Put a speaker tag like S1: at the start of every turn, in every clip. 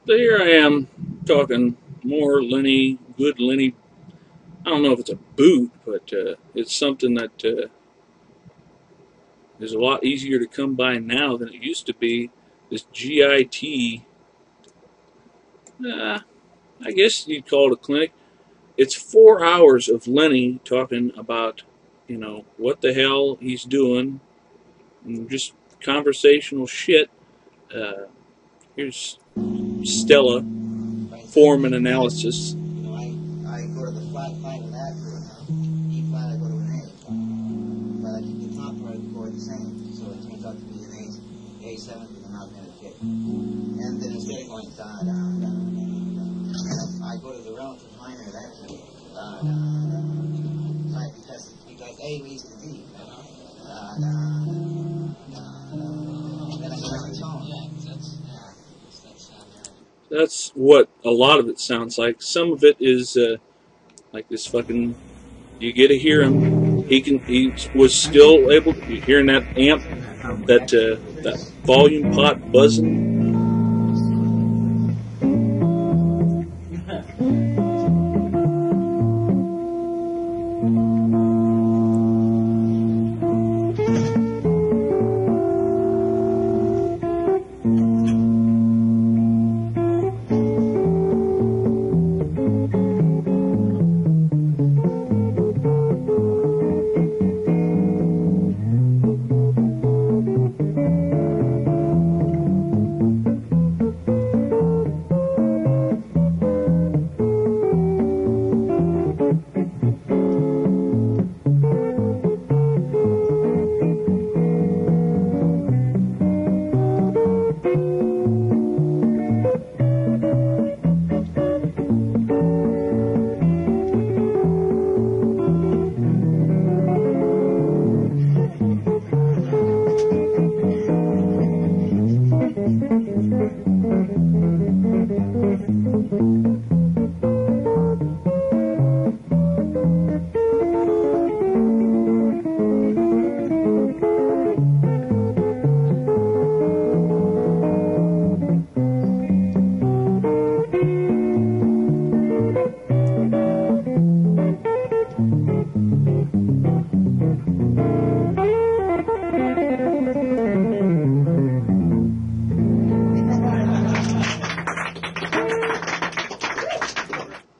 S1: So here I am talking more Lenny, good Lenny. I don't know if it's a boot, but it's something that is a lot easier to come by now than it used to be. This G.I.T. I guess you'd call it a clinic. It's 4 hours of Lenny talking about, what the hell he's doing, and just conversational shit. Uh, Here's Stella, form and analysis.
S2: I go to the flat five of that for an E flat, I go to an A flat. But I keep the top part of the chord the same, so it turns out to be an A7 with an augmented kick. And then instead of going da, da, da, da, I go to the relative minor of that key. Da, da, da, right, because A leads to D. Da, da, da, da, then I go to the tone.
S1: That's what a lot of it sounds like. Some of it is like this fucking. You get to hear him. He was still able. You're hearing that amp, that volume pot buzzing.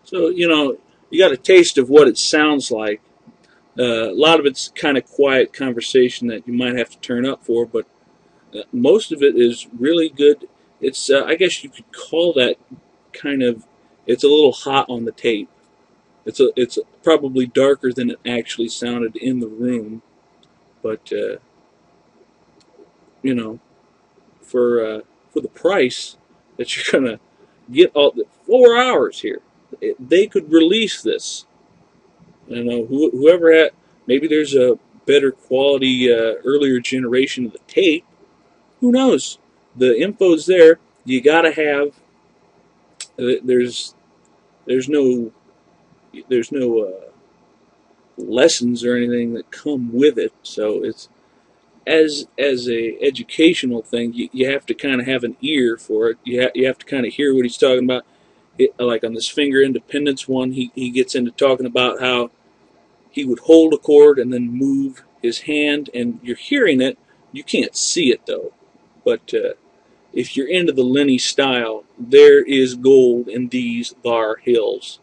S1: So you got a taste of what it sounds like. A lot of it's kind of quiet conversation that you might have to turn up for, but most of it is really good. It's I guess you could call that kind of. It's a little hot on the tape. It's probably darker than it actually sounded in the room, but you know for the price that you're gonna get all the 4 hours here, they could release this. Whoever had, maybe there's a better quality earlier generation of the tape. Who knows? The info's there. You gotta have. There's no lessons or anything that come with it. So it's as a educational thing. You have to kind of have an ear for it. You have to kind of hear what he's talking about. Like on this finger independence one, he gets into talking about how he would hold a chord and then move his hand, and you're hearing it. You can't see it though, but if you're into the Lenny style, there is gold in these thar hills.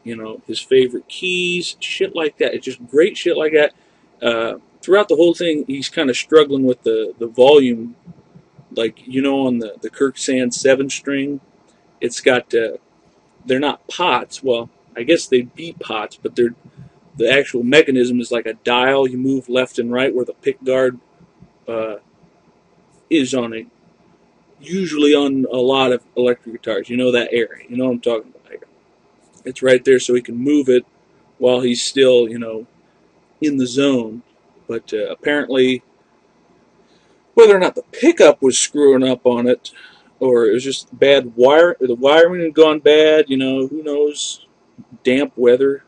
S1: His favorite keys, shit like that. It's just great shit like that. Throughout the whole thing, he's kind of struggling with the volume. Like, on the Kirk Sand 7-string, it's got, they're not pots. Well, I guess they'd be pots, but the actual mechanism is like a dial. You move left and right where the pick guard is on it. Usually on a lot of electric guitars. You know that area. You know what I'm talking about. It's right there so he can move it while he's still, in the zone. But apparently, whether or not the pickup was screwing up on it, or it was just bad wire, the wiring had gone bad, who knows? Damp weather,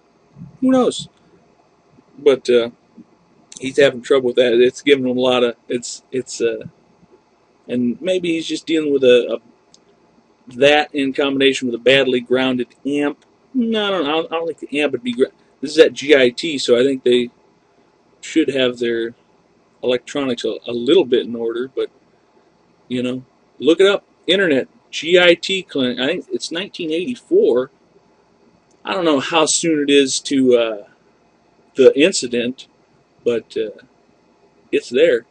S1: who knows? But he's having trouble with that. It's giving him a lot of, and maybe he's just dealing with that in combination with a badly grounded amp. No, I don't think the amp would be. This is at GIT, so I think they should have their electronics a little bit in order. But look it up. Internet GIT clinic. I think it's 1984. I don't know how soon it is to the incident, but it's there.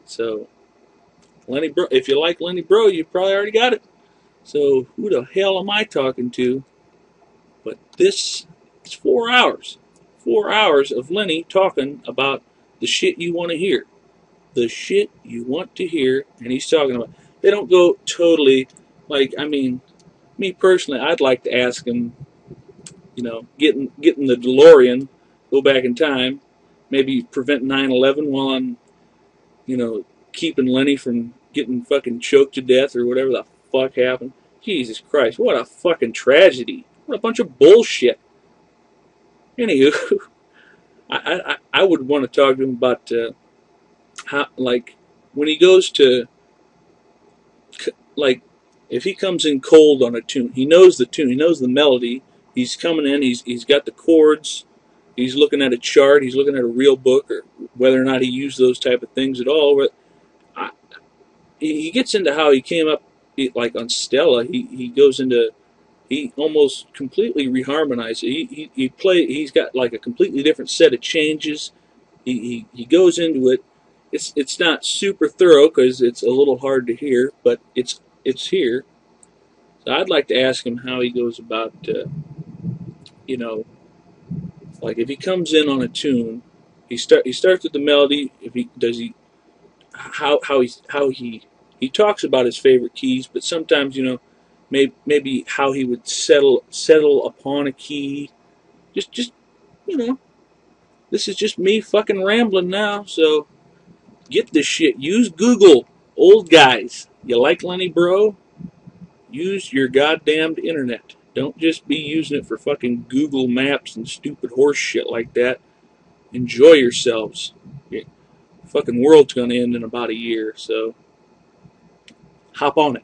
S1: So Lenny Breau. If you like Lenny Breau, you probably already got it. So who the hell am I talking to? But this is 4 hours. 4 hours of Lenny talking about the shit you want to hear. The shit you want to hear, and he's talking about. They don't go totally, me personally, I'd like to ask him, getting the DeLorean, go back in time, maybe prevent 9/11 while I'm, keeping Lenny from getting fucking choked to death or whatever the fuck happened. Jesus Christ, what a fucking tragedy. What a bunch of bullshit. Anywho, I would want to talk to him about how, when he goes to, like, if he comes in cold on a tune, he knows the tune, he knows the melody, he's coming in, he's got the chords, he's looking at a chart, he's looking at a real book, or whether or not he used those type of things at all. But he gets into how he came up, like on Stella, he goes into, he almost completely reharmonized. He's got like a completely different set of changes. He goes into it. It's not super thorough because it's a little hard to hear, but it's here. So I'd like to ask him how he goes about, like if he comes in on a tune, he starts with the melody. If he does he how he talks about his favorite keys, but sometimes maybe how he would settle upon a key. Just you know, this is just me fucking rambling now. So get this shit. Use Google, old guys. You like Lenny Breau? Use your goddamned internet. Don't just be using it for fucking Google Maps and stupid horse shit like that. Enjoy yourselves. Your fucking world's gonna end in about a year, so hop on it.